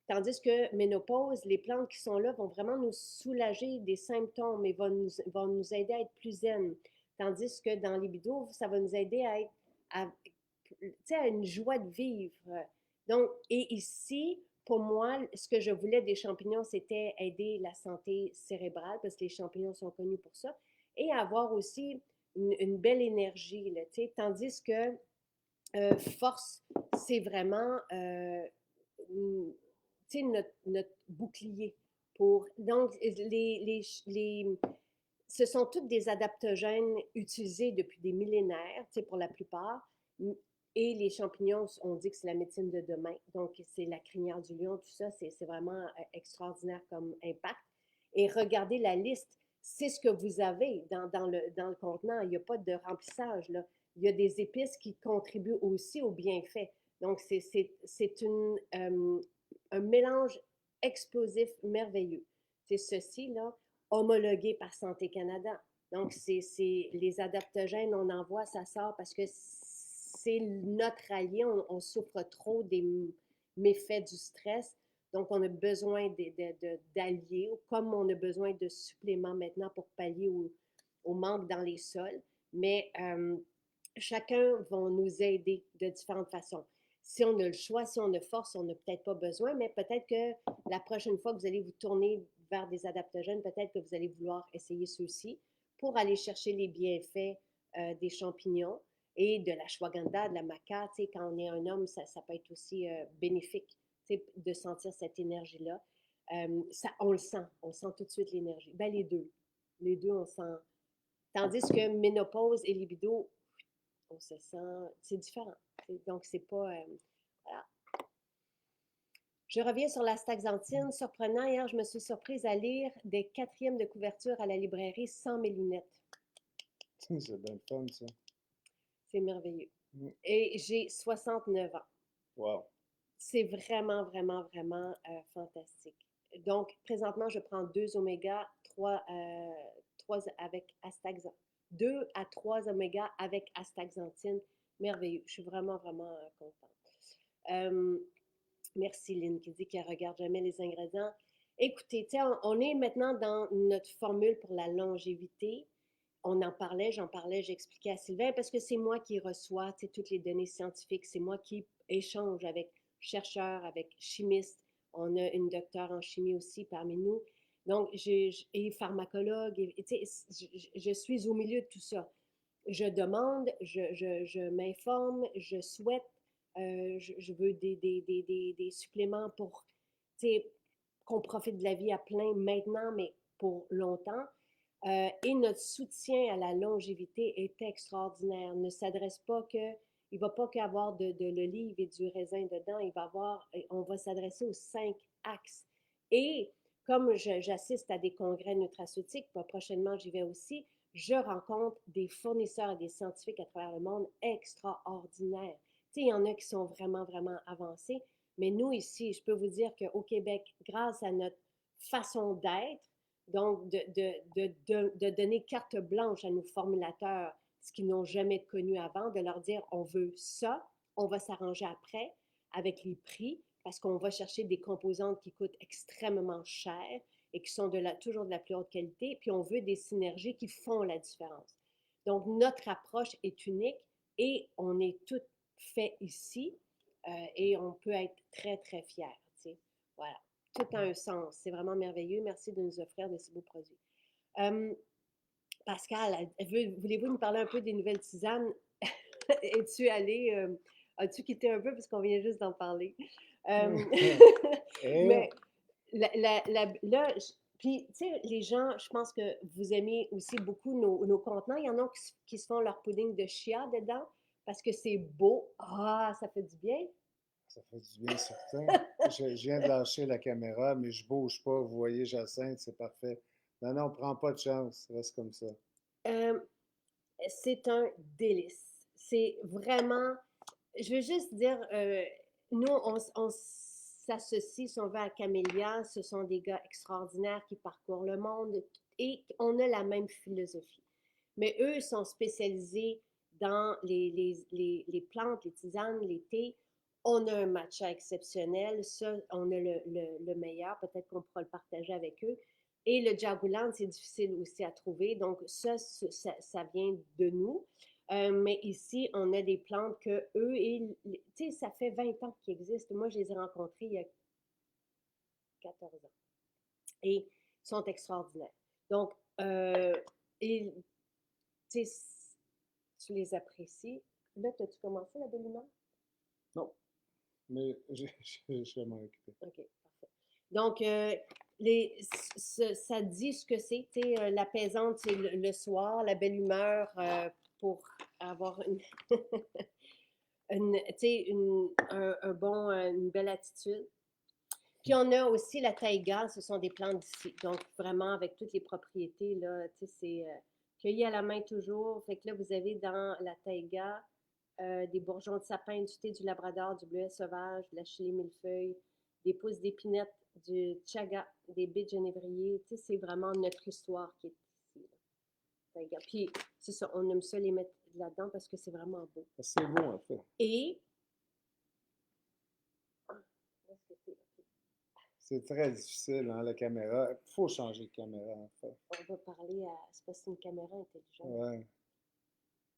Tandis que ménopause, les plantes qui sont là vont vraiment nous soulager des symptômes et vont nous aider à être plus zen. Tandis que dans libido, ça va nous aider à être à une joie de vivre. Donc, et ici, pour moi, ce que je voulais des champignons, c'était aider la santé cérébrale, parce que les champignons sont connus pour ça, et avoir aussi une belle énergie, là, tandis que force, c'est vraiment notre bouclier. Donc, ce sont toutes des adaptogènes utilisés depuis des millénaires, pour la plupart. Et les champignons, on dit que c'est la médecine de demain. Donc, c'est la crinière du lion, tout ça, c'est vraiment extraordinaire comme impact. Et regardez la liste, c'est ce que vous avez dans le contenant. Il n'y a pas de remplissage, là. Il y a des épices qui contribuent aussi au bienfait. Donc, c'est un mélange explosif merveilleux. C'est ceci, là, homologué par Santé Canada. Donc, c'est les adaptogènes, on en voit, ça sort parce que c'est notre allié. On souffre trop des méfaits du stress. Donc, on a besoin d'alliés, comme on a besoin de suppléments maintenant pour pallier au manque dans les sols. Mais chacun va nous aider de différentes façons. Si on a le choix, si on a force, on n'a peut-être pas besoin, mais peut-être que la prochaine fois que vous allez vous tourner vers des adaptogènes, peut-être que vous allez vouloir essayer ceux-ci pour aller chercher les bienfaits des champignons et de l'ashwagandha, de la maca. Quand on est un homme, ça peut être aussi bénéfique de sentir cette énergie-là. On le sent tout de suite l'énergie. Ben, les deux. Les deux, on sent. Tandis que ménopause et libido, on se sent. C'est différent. Donc, c'est pas. Voilà. Je reviens sur l'astaxanthine. Surprenant, hier, je me suis surprise à lire des quatrièmes de couverture à la librairie sans mes lunettes. C'est bien fun, ça. C'est merveilleux. Et j'ai 69 ans. Wow. C'est vraiment, vraiment, vraiment fantastique. Donc, présentement, je prends 2 oméga, 3 avec astaxanthine. 2 à 3 oméga avec astaxanthine. Merveilleux. Je suis vraiment, vraiment contente. Euh, Merci Lynn qui dit qu'elle ne regarde jamais les ingrédients. Écoutez, on est maintenant dans notre formule pour la longévité. J'en parlais, j'expliquais à Sylvain parce que c'est moi qui reçois toutes les données scientifiques, c'est moi qui échange avec chercheurs, avec chimistes. On a une docteure en chimie aussi parmi nous. Donc, et pharmacologue, je suis au milieu de tout ça. Je demande, je m'informe, je souhaite, je veux des suppléments pour qu'on profite de la vie à plein maintenant, mais pour longtemps. Et notre soutien à la longévité est extraordinaire. Ne s'adresse pas que, il va pas qu'avoir de l'olive et du raisin dedans, on va s'adresser aux 5 axes. Et comme j'assiste à des congrès nutraceutiques, prochainement j'y vais aussi, je rencontre des fournisseurs et des scientifiques à travers le monde extraordinaires. Tu sais, il y en a qui sont vraiment, vraiment avancés, mais nous ici, je peux vous dire qu'au Québec, grâce à notre façon d'être, donc de donner carte blanche à nos formulateurs, ce qu'ils n'ont jamais connu avant, de leur dire on veut ça, on va s'arranger après avec les prix, parce qu'on va chercher des composantes qui coûtent extrêmement cher et qui sont toujours de la plus haute qualité, puis on veut des synergies qui font la différence. Donc, notre approche est unique et on est tout fait ici et on peut être très, très fiers. Voilà. Tout a un sens. C'est vraiment merveilleux. Merci de nous offrir de si beaux produits. Pascal, voulez-vous nous parler un peu des nouvelles tisanes? Es-tu allé, as-tu quitté un peu parce qu'on vient juste d'en parler? Mais là, puis, tu sais, les gens, je pense que vous aimez aussi beaucoup nos contenants. Il y en a qui se font leur pudding de chia dedans parce que c'est beau. Ah, ça fait du bien. Ça fait du bien certain. Je viens de lâcher la caméra, mais je bouge pas. Vous voyez Jacinthe, c'est parfait. Non, non, prends pas de chance. Reste comme ça. Euh, c'est un délice. C'est vraiment, je veux juste dire, nous, on s'associe, si on veut, à Camélia. Ce sont des gars extraordinaires qui parcourent le monde et on a la même philosophie. Mais eux sont spécialisés dans les plantes, les tisanes, les thés. On a un matcha exceptionnel. Ça, on a le meilleur. Peut-être qu'on pourra le partager avec eux. Et le jagulan, c'est difficile aussi à trouver. Donc, ça vient de nous. Mais ici, on a des plantes que eux, tu sais, ça fait 20 ans qu'ils existent. Moi, je les ai rencontrés il y a 14 ans. Et ils sont extraordinaires. Donc, et, tu sais, tu les apprécies. Là, as-tu commencé la belle humeur? Non, mais je vais m'en occuper. OK, parfait. Donc, ça dit ce que c'est, tu sais, l'apaisante, c'est le soir, la belle humeur pour avoir une belle attitude. Puis on a aussi la taïga, ce sont des plantes d'ici. Donc, vraiment, avec toutes les propriétés, là, tu sais, c'est cueilli à la main toujours. Fait que là, vous avez dans la taïga des bourgeons de sapin, du thé du labrador, du bleuet sauvage, de la chili millefeuille, des pousses d'épinette, du chaga, des baies de genévrier. Tu sais, c'est vraiment notre histoire qui est ici. Taïga. Puis, c'est ça, on aime ça les mettre là-dedans parce que c'est vraiment beau. C'est beau, en fait. Et... C'est très difficile, hein, la caméra. Il faut changer de caméra, en fait. On va parler à... C'est parce que c'est une caméra intelligente. Ouais.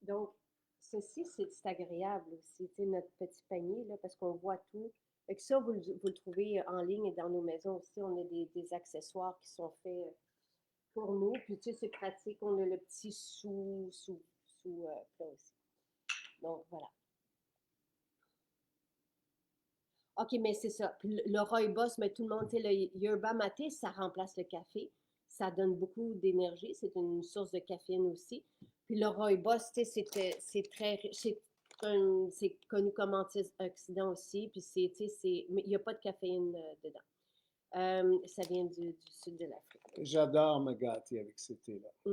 Donc, ceci, c'est agréable aussi, tu sais, notre petit panier, là, parce qu'on voit tout. Fait que ça, vous le trouvez en ligne et dans nos maisons aussi. On a des accessoires qui sont faits pour nous. Puis, tu sais, c'est pratique. On a le petit plat aussi. Donc, voilà. OK, mais c'est ça. Puis le rooibos, mais tout le monde, tu sais, le yerba maté, ça remplace le café. Ça donne beaucoup d'énergie. C'est une source de caféine aussi. Puis le rooibos, tu sais, c'est très riche. C'est connu comme antioxydant aussi. Puis mais il n'y a pas de caféine dedans. Ça vient du sud de l'Afrique. J'adore me gâter avec ces thés-là. C'est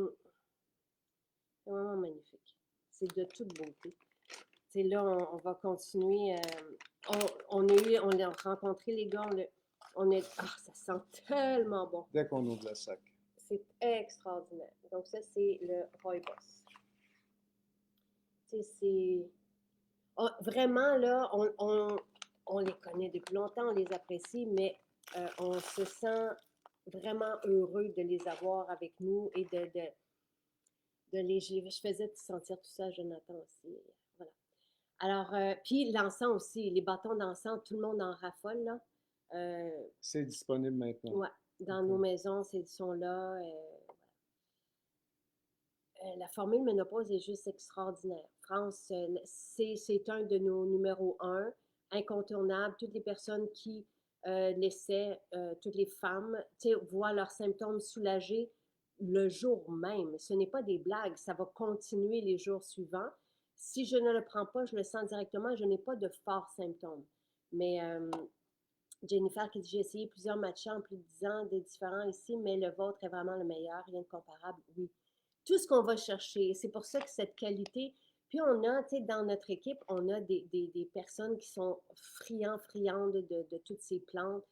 vraiment magnifique. C'est de toute beauté. Là, on va continuer. On a rencontré les gars, ça sent tellement bon. Dès qu'on ouvre le sac. C'est extraordinaire. Donc ça, c'est le rooibos. Tu sais, c'est... vraiment, là, on les connaît depuis longtemps, on les apprécie, mais on se sent vraiment heureux de les avoir avec nous et de les... Je faisais sentir tout ça à Jonathan aussi. Voilà. Alors, puis l'encens aussi, les bâtons d'encens, tout le monde en raffole, là. C'est disponible maintenant. Ouais, dans nos maisons, ils sont là. La formule ménopause est juste extraordinaire. France, c'est un de nos numéros un, incontournable. Toutes les personnes qui laissaient, toutes les femmes, voient leurs symptômes soulagés le jour même. Ce n'est pas des blagues, ça va continuer les jours suivants. Si je ne le prends pas, je le sens directement, je n'ai pas de forts symptômes. Mais Jennifer qui dit, j'ai essayé plusieurs matchs en plus de 10 ans, des différents ici, mais le vôtre est vraiment le meilleur, rien de comparable. Oui, tout ce qu'on va chercher. C'est pour ça que cette qualité, puis on a, tu sais, dans notre équipe, on a des personnes qui sont friandes de toutes ces plantes.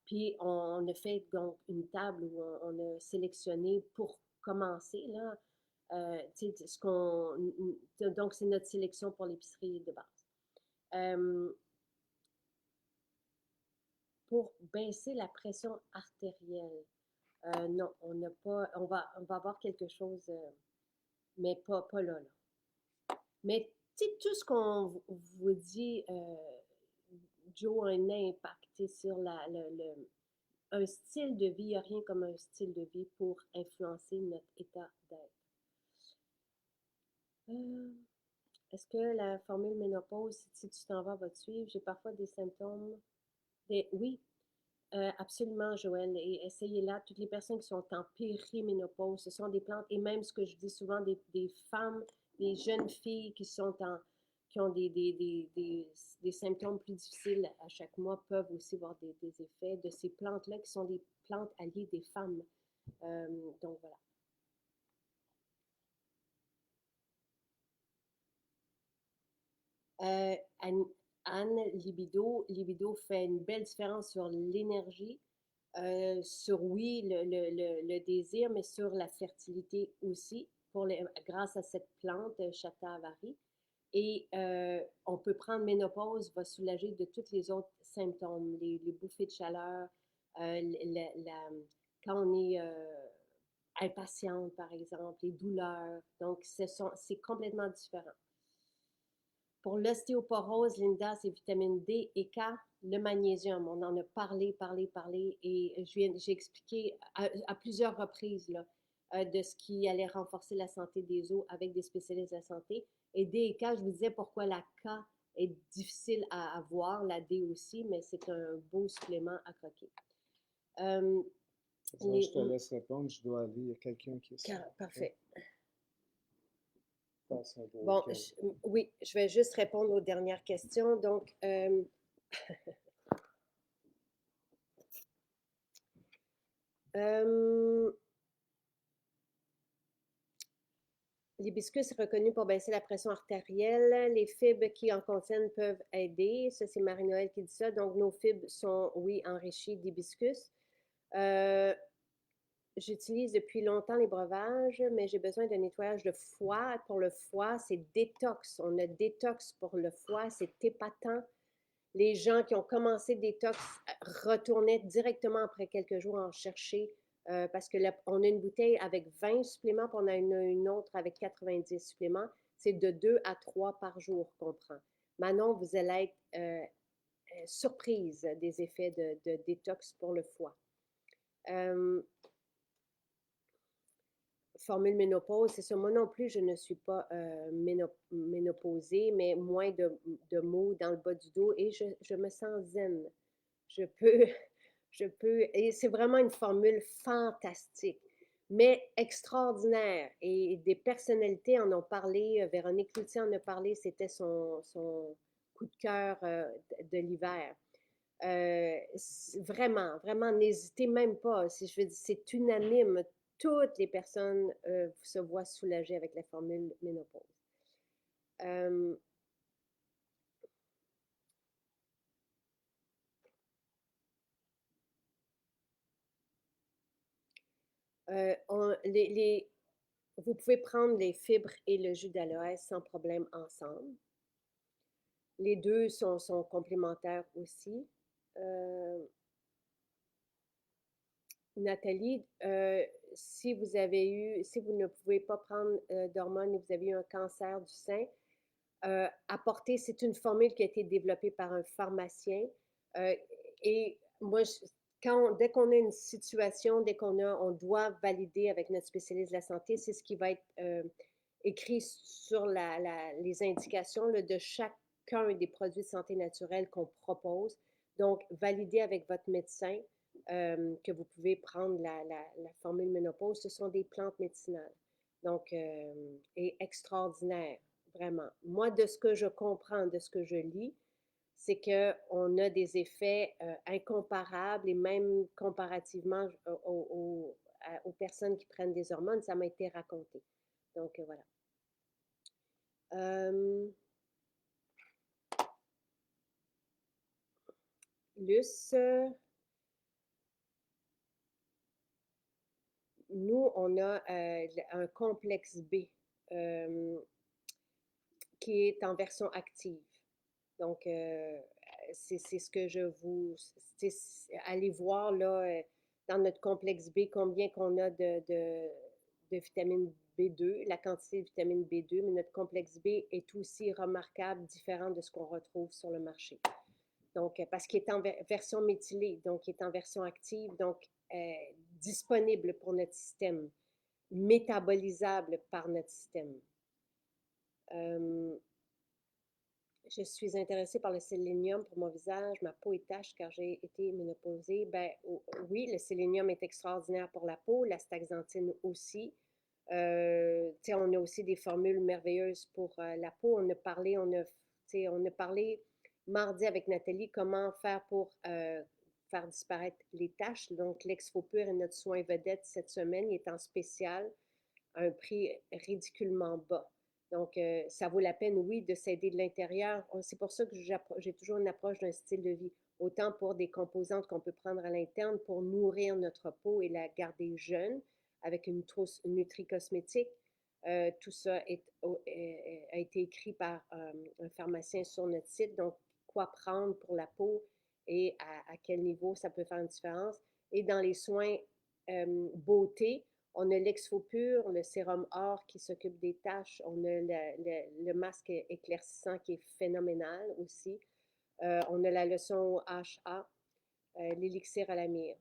Puis on a fait donc une table où on a sélectionné pour commencer, là, tu sais, donc c'est notre sélection pour l'épicerie de base. Pour baisser la pression artérielle, non, on n'a pas, on va avoir quelque chose, mais pas là, là. Mais tu sais, tout ce qu'on vous dit, Joe, a un impact sur un style de vie. Il n'y a rien comme un style de vie pour influencer notre état d'être. Est-ce que la formule ménopause, si tu t'en vas, va te suivre? J'ai parfois des symptômes. Oui, absolument, Joël. Et essayez-la. Toutes les personnes qui sont en périménopause, ce sont des plantes, et même ce que je dis souvent, des femmes, des jeunes filles qui ont des symptômes plus difficiles à chaque mois peuvent aussi avoir des effets de ces plantes-là qui sont des plantes alliées des femmes. Donc voilà. Anne, Libido fait une belle différence sur l'énergie, sur oui, le désir, mais sur la fertilité aussi, grâce à cette plante, Shatavari. Et on peut prendre ménopause, va soulager de tous les autres symptômes, les bouffées de chaleur, quand on est impatiente, par exemple, les douleurs. Donc, c'est complètement différent. Pour l'ostéoporose, Linda, c'est vitamine D et K, le magnésium. On en a parlé, et j'ai expliqué à plusieurs reprises là, de ce qui allait renforcer la santé des os avec des spécialistes de la santé. Et D et K, je vous disais pourquoi la K est difficile à avoir, la D aussi, mais c'est un beau supplément à croquer. Je te laisse répondre, je dois aller, il y a quelqu'un qui est là. Parfait. Bon, oui, je vais juste répondre aux dernières questions. Donc, l'hibiscus est reconnu pour baisser la pression artérielle. Les fibres qui en contiennent peuvent aider. Ça, c'est Marie-Noël qui dit ça. Donc, nos fibres sont, oui, enrichies d'hibiscus. J'utilise depuis longtemps les breuvages, mais j'ai besoin d'un nettoyage de foie. Pour le foie, c'est détox. On a détox pour le foie, c'est épatant. Les gens qui ont commencé détox retournaient directement après quelques jours en chercher parce qu'on a une bouteille avec 20 suppléments, puis on a une autre avec 90 suppléments. C'est de 2 à 3 par jour qu'on prend. Manon, vous allez être surprise des effets de détox pour le foie. Formule ménopause, c'est ça. Moi non plus, je ne suis pas ménopausée, mais moins de maux dans le bas du dos et je me sens zen. Je peux, et c'est vraiment une formule fantastique, mais extraordinaire. Et des personnalités en ont parlé. Véronique Cloutier en a parlé, c'était son coup de cœur de l'hiver. Vraiment, n'hésitez même pas. Je veux dire, c'est unanime. Toutes les personnes se voient soulagées avec la formule ménopause. Vous pouvez prendre les fibres et le jus d'aloès sans problème ensemble. Les deux sont complémentaires aussi. Nathalie, si vous ne pouvez pas prendre d'hormones et vous avez eu un cancer du sein, apporter, c'est une formule qui a été développée par un pharmacien. Et moi, dès qu'on a une situation, on doit valider avec notre spécialiste de la santé, c'est ce qui va être écrit sur les indications là, de chacun des produits de santé naturelle qu'on propose. Donc, validez avec votre médecin que vous pouvez prendre la formule ménopause. Ce sont des plantes médicinales. Donc, et extraordinaires, vraiment. Moi, de ce que je comprends, de ce que je lis, c'est qu'on a des effets incomparables et même comparativement aux personnes qui prennent des hormones. Ça m'a été raconté. Donc, voilà. Luce, nous, on a un complexe B qui est en version active. Donc, c'est ce que je vous... Allez voir là, dans notre complexe B combien qu'on a de vitamine B2, la quantité de vitamine B2, mais notre complexe B est aussi remarquable, différent de ce qu'on retrouve sur le marché. Donc, parce qu'il est en version méthylée, donc il est en version active, donc disponible pour notre système, métabolisable par notre système. Je suis intéressée par le sélénium pour mon visage, ma peau est tache car j'ai été ménopausée. Ben, oui, le sélénium est extraordinaire pour la peau, l'astaxanthine aussi. On a aussi des formules merveilleuses pour la peau. On a parlé mardi avec Nathalie comment faire pour faire disparaître les taches. Donc, l'exfopur est notre soin vedette cette semaine. Il est en spécial à un prix ridiculement bas. Donc, ça vaut la peine, oui, de s'aider de l'intérieur. C'est pour ça que j'ai toujours une approche d'un style de vie, autant pour des composantes qu'on peut prendre à l'interne pour nourrir notre peau et la garder jeune avec une trousse nutri-cosmétique. Tout ça a été écrit par un pharmacien sur notre site. Donc, quoi prendre pour la peau et à quel niveau ça peut faire une différence. Et dans les soins beauté, on a l'Exfopur, le sérum or qui s'occupe des taches. On a le masque éclaircissant qui est phénoménal aussi. On a la leçon HA, l'élixir à la myrrhe.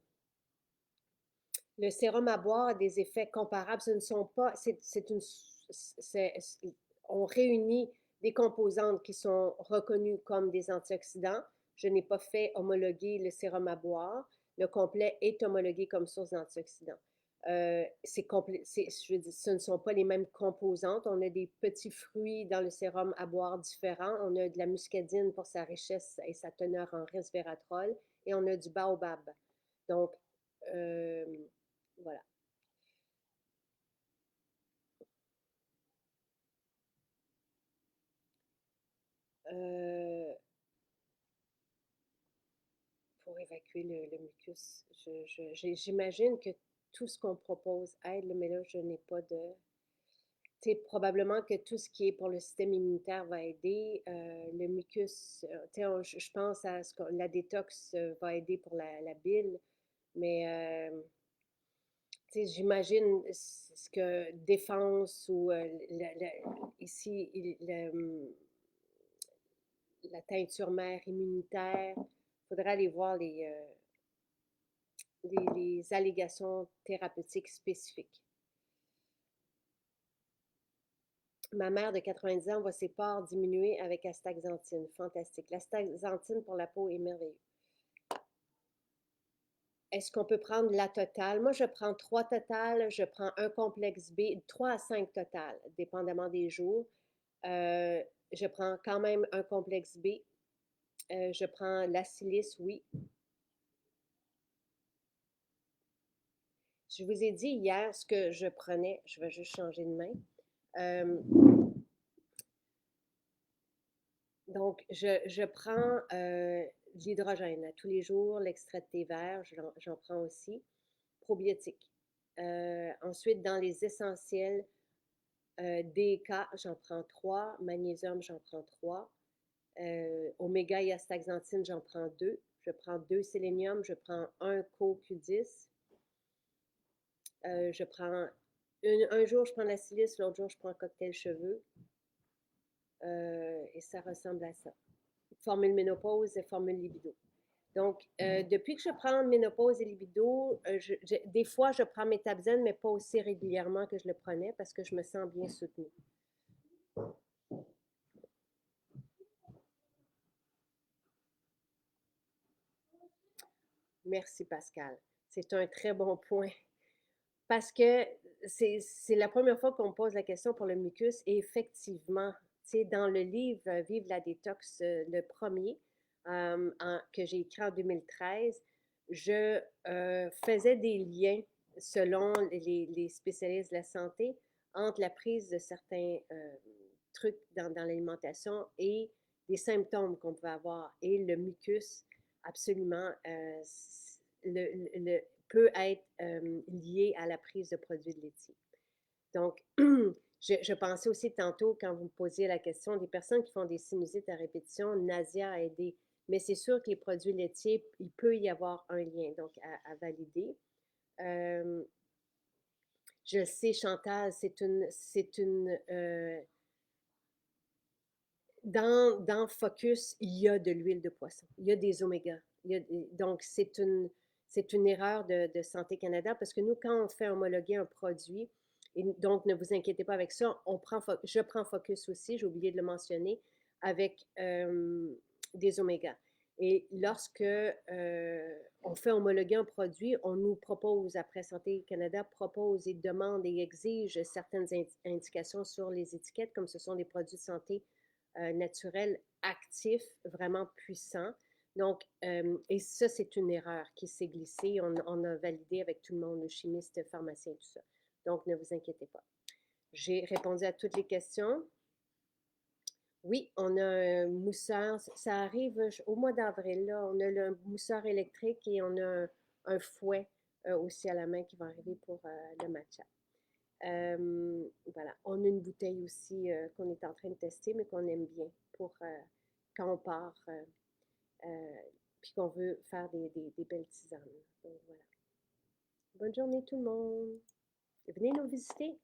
Le sérum à boire a des effets comparables. Ce ne sont pas... on réunit des composantes qui sont reconnues comme des antioxydants. Je n'ai pas fait homologuer le sérum à boire. Le complet est homologué comme source d'antioxydants. Je veux dire, ce ne sont pas les mêmes composantes. On a des petits fruits dans le sérum à boire différents. On a de la muscadine pour sa richesse et sa teneur en resveratrol. Et on a du baobab. Donc, voilà. Pour évacuer le mucus, j'imagine que tout ce qu'on propose aide, mais là, je n'ai pas de... Tu sais, probablement que tout ce qui est pour le système immunitaire va aider. Le mucus, tu sais, je pense à ce que la détox va aider pour la bile, mais tu sais, j'imagine ce que défense ou ici, la teinture mère immunitaire, il faudrait aller voir les allégations thérapeutiques spécifiques. Ma mère de 90 ans voit ses pores diminuer avec astaxanthine. Fantastique. L'astaxanthine pour la peau est merveilleux. Est-ce qu'on peut prendre la totale? Moi, je prends 3 totales. Je prends un complexe B, 3 à 5 totales, dépendamment des jours. Je prends quand même un complexe B. Je prends la silice, oui. Je vous ai dit hier ce que je prenais. Je vais juste changer de main. Donc, je prends l'hydrogène tous les jours, l'extrait de thé vert, j'en prends aussi. Probiotiques. Ensuite, dans les essentiels, DK, j'en prends 3. Magnésium, j'en prends 3. Oméga et astaxanthine, j'en prends 2. Je prends 2 sélénium, je prends 1 CoQ10. Je prends un jour, je prends la silice, l'autre jour, je prends cocktail cheveux. Et ça ressemble à ça. Formule ménopause et formule libido. Donc, depuis que je prends ménopause et libido, des fois, je prends métabzène, mais pas aussi régulièrement que je le prenais parce que je me sens bien soutenue. Merci, Pascal. C'est un très bon point. Parce que c'est la première fois qu'on me pose la question pour le mucus. Et effectivement, dans le livre Vive la détox, le premier que j'ai écrit en 2013, je faisais des liens selon les spécialistes de la santé entre la prise de certains trucs dans l'alimentation et les symptômes qu'on pouvait avoir. Et le mucus, absolument, peut être lié à la prise de produits laitiers. Donc, je pensais aussi tantôt, quand vous me posiez la question, des personnes qui font des sinusites à répétition, Nasia a aidé. Mais c'est sûr que les produits laitiers, il peut y avoir un lien, donc à valider. Je le sais, Chantal, dans Focus, il y a de l'huile de poisson, il y a des omégas. Donc, c'est une erreur de Santé Canada parce que nous, quand on fait homologuer un produit, et donc ne vous inquiétez pas avec ça, je prends Focus aussi, j'ai oublié de le mentionner, avec des omégas. Et lorsque on fait homologuer un produit, on nous propose, après Santé Canada, propose et demande et exige certaines indications sur les étiquettes, comme ce sont des produits de santé naturel actif, vraiment puissant. Donc, et ça, c'est une erreur qui s'est glissée. On a validé avec tout le monde, le chimiste, pharmacien, tout ça. Donc, ne vous inquiétez pas. J'ai répondu à toutes les questions. Oui, on a un mousseur. Ça arrive au mois d'avril, là. On a le mousseur électrique et on a un fouet aussi à la main qui va arriver pour le matcha. Voilà. On a une bouteille aussi qu'on est en train de tester, mais qu'on aime bien pour quand on part puis qu'on veut faire des belles tisanes. Donc voilà. Bonne journée tout le monde. Venez nous visiter.